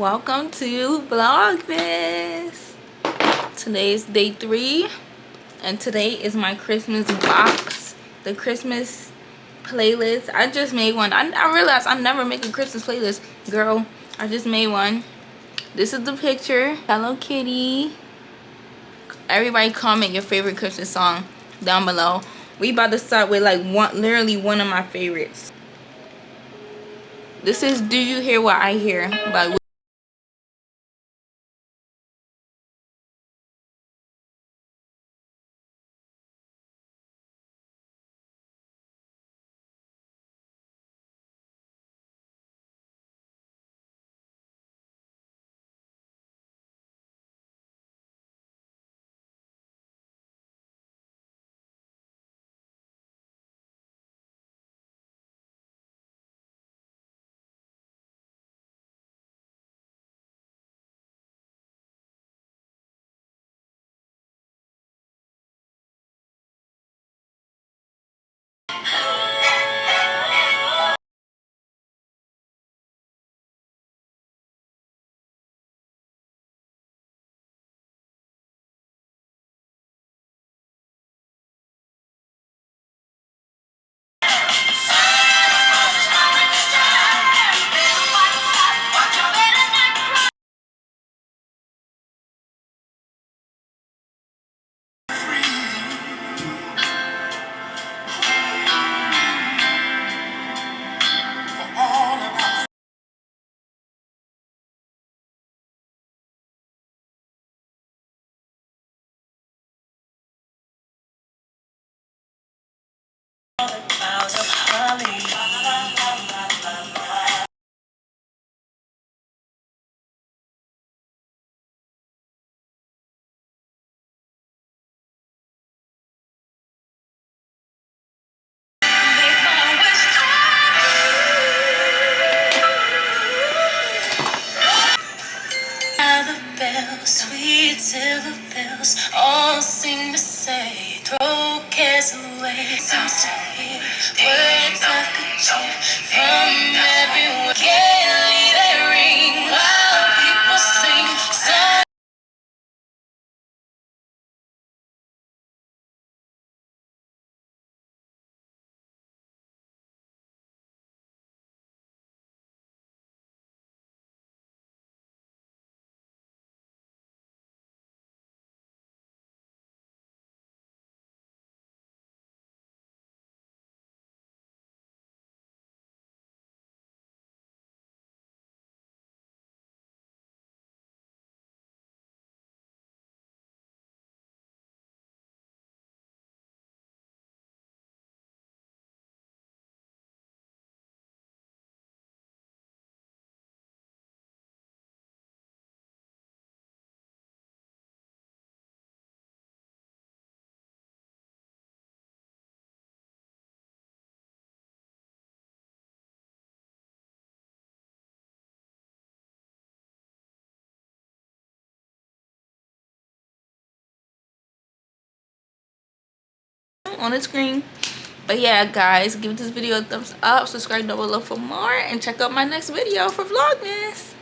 Welcome to Vlogmas. Today is day 3 and today is my Christmas box, the Christmas playlist. I just made one. I realized I never make a Christmas playlist, girl. I just made one. This is the picture. Hello Kitty. Everybody comment your favorite Christmas song down below. We about to start with like literally one of my favorites. This is Do You Hear What I Hear by sweet silver bells all seem to say, throw cares away. Seems to hear words of good cheer from everyone. Gaily they ring while people sing. On the screen. But yeah, guys, give this video a thumbs up, subscribe down below for more, and check out my next video for Vlogmas.